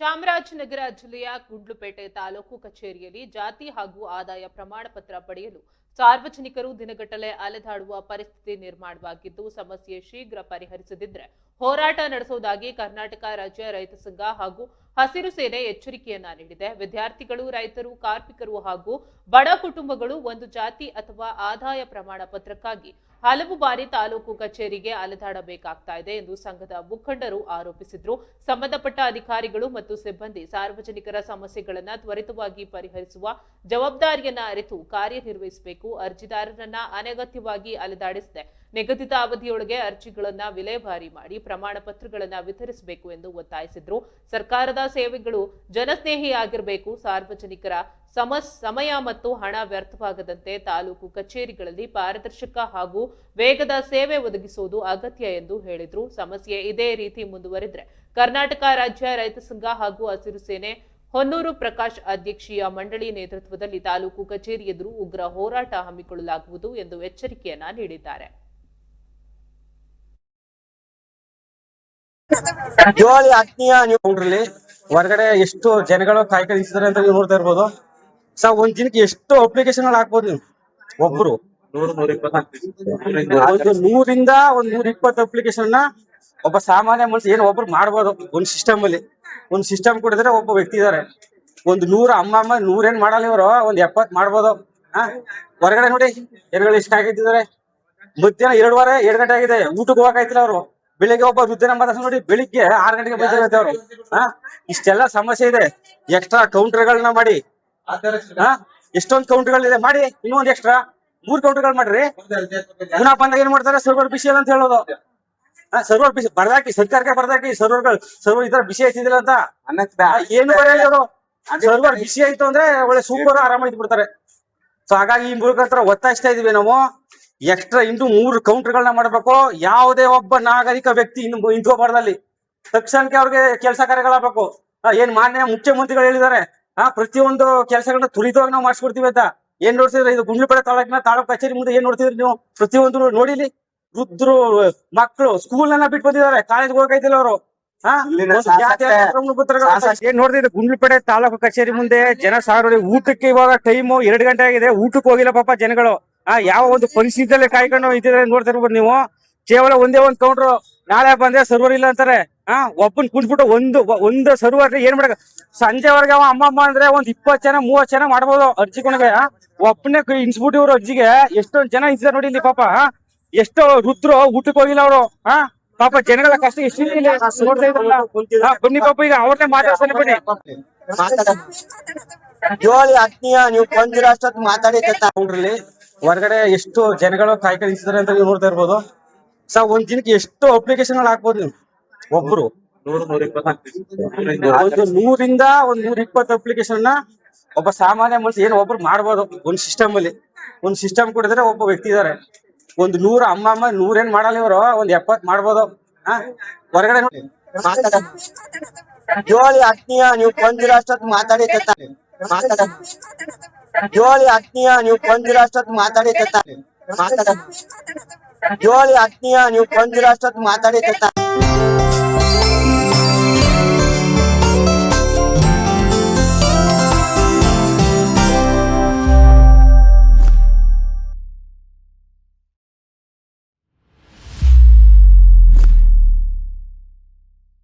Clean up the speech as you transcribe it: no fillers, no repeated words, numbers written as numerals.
ಚಾಮರಾಜನಗರ ಜಿಲ್ಲೆಯ ಗುಂಡ್ಲುಪೇಟೆ ತಾಲೂಕು ಕಚೇರಿಯಲ್ಲಿ ಜಾತಿ ಹಾಗೂ ಆದಾಯ ಪ್ರಮಾಣ ಪತ್ರ ಪಡೆಯಲು ಸಾರ್ವಜನಿಕರು ದಿನಗಟ್ಟಲೆ ಅಲೆದಾಡುವ ಪರಿಸ್ಥಿತಿ ನಿರ್ಮಾಣವಾಗಿದ್ದು, ಸಮಸ್ಯೆ ಶೀಘ್ರ ಪರಿಹರಿಸದಿದ್ದರೆ ಹೋರಾಟ ನಡೆಸುವುದಾಗಿ ಕರ್ನಾಟಕ ರಾಜ್ಯ ರೈತ ಸಂಘ ಹಾಗೂ ಹಸಿರು ಸೇನೆ ಎಚ್ಚರಿಕೆಯನ್ನ ನೀಡಿದೆ. ವಿದ್ಯಾರ್ಥಿಗಳು, ರೈತರು, ಕಾರ್ಮಿಕರು ಹಾಗೂ ಬಡ ಕುಟುಂಬಗಳು ಒಂದು ಜಾತಿ ಅಥವಾ ಆದಾಯ ಪ್ರಮಾಣ ಪತ್ರಕ್ಕಾಗಿ ಹಲವು ಬಾರಿ ತಾಲೂಕು ಕಚೇರಿಗೆ ಅಲೆದಾಡಬೇಕಾಗ್ತಾ ಇದೆ ಎಂದು ಸಂಘದ ಮುಖಂಡರು ಆರೋಪಿಸಿದ್ರು. ಸಂಬಂಧಪಟ್ಟ ಅಧಿಕಾರಿಗಳು ಮತ್ತು ಸಿಬ್ಬಂದಿ ಸಾರ್ವಜನಿಕರ ಸಮಸ್ಯೆಗಳನ್ನು ತ್ವರಿತವಾಗಿ ಪರಿಹರಿಸುವ ಜವಾಬ್ದಾರಿಯನ್ನ ಅರಿತು ಕಾರ್ಯನಿರ್ವಹಿಸಬೇಕು. ಅರ್ಜಿದಾರರನ್ನ ಅನಗತ್ಯವಾಗಿ ಅಲೆದಾಡಿಸದೆ ನಿಗದಿತ ಅವಧಿಯೊಳಗೆ ಅರ್ಜಿಗಳನ್ನ ವಿಲೇವಾರಿ ಮಾಡಿ ಪ್ರಮಾಣ ಪತ್ರಗಳನ್ನ ವಿತರಿಸಬೇಕು ಎಂದು ಒತ್ತಾಯಿಸಿದ್ರು. ಸರ್ಕಾರದ ಸೇವೆಗಳು ಜನಸ್ನೇಹಿಯಾಗಿರಬೇಕು. ಸಾರ್ವಜನಿಕರ ಸಮಯ ಮತ್ತು ಹಣ ವ್ಯರ್ಥವಾಗದಂತೆ ತಾಲೂಕು ಕಚೇರಿಗಳಲ್ಲಿ ಪಾರದರ್ಶಕ ಹಾಗೂ ವೇಗದ ಸೇವೆ ಒದಗಿಸುವುದು ಅಗತ್ಯ ಎಂದು ಹೇಳಿದ್ರು. ಸಮಸ್ಯೆ ಇದೇ ರೀತಿ ಮುಂದುವರಿದ್ರೆ ಕರ್ನಾಟಕ ರಾಜ್ಯ ರೈತ ಸಂಘ ಹಾಗೂ ಹಸಿರು ಸೇನೆ ಹೊನ್ನೂರು ಪ್ರಕಾಶ್ ಅಧ್ಯಕ್ಷೀಯ ಮಂಡಳಿ ನೇತೃತ್ವದಲ್ಲಿ ತಾಲೂಕು ಕಚೇರಿ ಎದುರು ಉಗ್ರ ಹೋರಾಟ ಹಮ್ಮಿಕೊಳ್ಳಲಾಗುವುದು ಎಂದು ಎಚ್ಚರಿಕೆಯನ್ನ ನೀಡಿದ್ದಾರೆ. ಹೊರಗಡೆ ಎಷ್ಟು ಜನಗಳು ಕಾಯ್ಕೊಂಡಿದ್ದಾರೆ ಅಂತ ನೀವು ನೋಡ್ತಾ ಇರ್ಬೋದು. ಒಂದ್ ದಿನಕ್ಕೆ ಎಷ್ಟು ಅಪ್ಲಿಕೇಶನ್ ಹಾಕ್ಬೋದು ನೀವು? ಒಬ್ರು 100ರಿಂದ 120 ಅಪ್ಲಿಕೇಶನ್ ಒಬ್ಬ ಸಾಮಾನ್ಯ ಮನುಷ್ಯ ಏನು ಒಬ್ರು ಮಾಡ್ಬೋದು. ಒಂದ್ ಸಿಸ್ಟಮ್ ಕೊಡಿದ್ರೆ ಒಬ್ಬ ವ್ಯಕ್ತಿ ಇದಾರೆ. 100 ಅಮ್ಮ 100 ಏನ್ ಮಾಡಲ್ಲ ಇವರು, 70 ಮಾಡ್ಬೋದು. ಹೊರಗಡೆ ನೋಡಿ ಜನಗಳು ಎಷ್ಟು ಕಾಯ್ತಿದ್ದಾರೆ. ಮಧ್ಯಾಹ್ನ 2 ಗಂಟೆ ಆಗಿದೆ, ಊಟಕ್ಕೆ ಹೋಗಕ್ಕಾಯ್ತಿಲ್ಲ ಅವರು. ಬೆಳಿಗ್ಗೆ ಒಬ್ಬ ವೃದ್ಧನ ಮಾತಾಡ್ಸ ನೋಡಿ, ಬೆಳಿಗ್ಗೆ 6 ಗಂಟೆಗೆ ಬಂದಿರುತ್ತೆ ಅವರು. ಇಷ್ಟೆಲ್ಲ ಸಮಸ್ಯೆ ಇದೆ. ಎಕ್ಸ್ಟ್ರಾ ಕೌಂಟರ್ಗಳನ್ನ ಮಾಡಿ, ಎಷ್ಟೊಂದು ಕೌಂಟರ್ಗಳಿದೆ ಮಾಡಿ, ಇನ್ನೊಂದು ಎಕ್ಸ್ಟ್ರಾ 3 ಕೌಂಟರ್ಗಳು ಮಾಡ್ರಿ. ಪುನಃ ಬಂದಾಗ ಏನ್ ಮಾಡ್ತಾರೆ, ಸರ್ವರ್ ಬಿಸಿ ಇಲ್ಲ ಅಂತ ಹೇಳೋದು. ಸರ್ವರ್ ಬಿಸಿ ಬರ್ದಾಕಿ, ಸರ್ಕಾರಕ್ಕೆ ಬರ್ದಾಕಿ ಸರ್ವರ್ ಈ ತರ ಬಿಸಿ ಆಯ್ತಿದಿಲ್ಲ ಅಂತ ಏನು ಬರೆಯೋರು. ಸರ್ವರ್ ಬಿಸಿ ಆಯ್ತು ಅಂದ್ರೆ ಒಳ್ಳೆ ಸೂಪರ್ ಆರಾಮಾಯ್ತು ಬಿಡ್ತಾರೆ. ಸೊ ಹಾಗಾಗಿ ಈ ಮೂಲಕ ಒತ್ತಾಯಿಸ್ತಾ ಇದೀವಿ ನಾವು, ಎಕ್ಸ್ಟ್ರಾ ಇನ್ನು 3 ಕೌಂಟರ್ಗಳನ್ನ ಮಾಡ್ಬೇಕು. ಯಾವುದೇ ಒಬ್ಬ ನಾಗರಿಕ ವ್ಯಕ್ತಿ ಇನ್ನು ನಿಂತ್ಕೋಬಾರ್ದಲ್ಲಿ. ತಕ್ಷಣಕ್ಕೆ ಅವ್ರಿಗೆ ಕೆಲಸ ಕಾರ್ಯಗಳಾಗಬೇಕು. ಏನ್ ಮಾನ್ಯ ಮುಖ್ಯಮಂತ್ರಿಗಳು ಹೇಳಿದ್ದಾರೆ, ಪ್ರತಿಯೊಂದು ಕೆಲಸಗಳನ್ನ ತ್ವರಿತವಾಗಿ ನಾವು ಮಾಡಿಸ್ಕೊಡ್ತೀವಿ ಅಂತ. ಏನ್ ನೋಡ್ತಿದ್ರೆ, ಇದು ಗುಂಡ್ಲುಪೇಟೆ ತಾಲೂಕು ಕಚೇರಿ ಮುಂದೆ ಏನ್ ನೋಡ್ತಿದ್ರಿ ನೀವು? ಪ್ರತಿಯೊಂದು ನೋಡಿಲಿ, ವೃದ್ಧರು, ಮಕ್ಕಳು ಸ್ಕೂಲ್ ಬಿಟ್ಟು ಬಂದಿದ್ದಾರೆ, ಕಾಲೇಜ್ಗೆ ಹೋಗೈತಿಲ್ಲ ಅವರು. ಏನ್ ನೋಡ್ತಿದ್ರೆ ಗುಂಡ್ಲುಪೇಟೆ ತಾಲೂಕು ಕಚೇರಿ ಮುಂದೆ ಜನ ಸಾಗರ. ಊಟಕ್ಕೆ ಇವಾಗ ಟೈಮು 2 ಗಂಟೆ ಆಗಿದೆ, ಊಟಕ್ಕೆ ಹೋಗಿಲ್ಲ ಪಾಪ ಜನಗಳು. ಯಾವ ಒಂದು ಪರಿಸ್ಥಿತಿಯಲ್ಲಿ ಕಾಯ್ಕೊಂಡು ಇದ್ರೆ ನೋಡ್ತಾ ಇರ್ಬೋದು ನೀವು. ಕೇವಲ ಒಂದೇ ಒಂದು ಕೌಂಟ್ರು, ನಾಳೆ ಬಂದ್ರೆ ಸರ್ವರ್ ಇಲ್ಲ ಅಂತಾರೆ. ಒಬ್ಬನ್ ಕುಂಟ್ಬಿಟ್ಟು ಒಂದು ಸರ್ವರ್ ಏನ್ ಮಾಡಕ ಸಂಜೆವರೆಗೆ ಅಮ್ಮ ಅಂದ್ರೆ 20 ಜನ 30 ಜನ ಮಾಡ್ಬೋದು ಅರ್ಜಿ ಕೊನೆಗೆ. ಒಬ್ಬನೇ ಇನ್ಸ್ಬಿಟ್ಟು ಇವ್ರು ಅರ್ಜಿಗೆ ಎಷ್ಟೊಂದ್ ಜನ ಇದ್ದಾರೆ ನೋಡಿ ಇಲ್ಲಿ ಪಾಪ. ಎಷ್ಟೋ ವೃದ್ಧರು ಊಟಕ್ಕೆ ಹೋಗಿಲ್ಲ ಅವರು. ಪಾಪ ಜನಗಳ ಕಷ್ಟ ಎಷ್ಟು ಬನ್ನಿ ಪಾಪ, ಈಗ ಅವ್ರನ್ನೇ ಮಾತಾಡ್ತಾನೆ ಬನ್ನಿ. ನೀವು ಬಂದಿರೋ ಅಷ್ಟೊತ್ತು ಮಾತಾಡಿ ಹೊರಗಡೆ ಎಷ್ಟು ಜನಗಳು ಕಾಯ್ಕೊಂಡಿದ್ದಾರೆ ಅಂತ ನೀವು ನೋಡ್ತಾ ಇರ್ಬೋದು. ಒಂದ್ ದಿನಕ್ಕೆ ಎಷ್ಟು ಅಪ್ಲಿಕೇಶನ್ ಹಾಕ್ಬೋದು ನೀವು? ಒಬ್ರು 100ರಿಂದ 120 ಅಪ್ಲಿಕೇಶನ್ ಒಬ್ಬ ಸಾಮಾನ್ಯ ಮನುಷ್ಯ ಏನು ಒಬ್ರು ಮಾಡ್ಬೋದು. ಒಂದ್ ಸಿಸ್ಟಮ್ ಕೊಡಿದ್ರೆ ಒಬ್ಬ ವ್ಯಕ್ತಿ ಇದಾರೆ. 100 ಅಮ್ಮ 100 ಏನ್ ಮಾಡಲ್ಲ ಇವರು, 70 ಮಾಡ್ಬೋದು. ಹೊರಗಡೆ ನೋಡಿ ನೀವು ಬಂದಿರೋ ಅಷ್ಟೊತ್ತು ಮಾತಾಡಿ ನೀವು ಬಂದಿರೋ ಅಷ್ಟೊತ್ತು ಮಾತಾಡಿ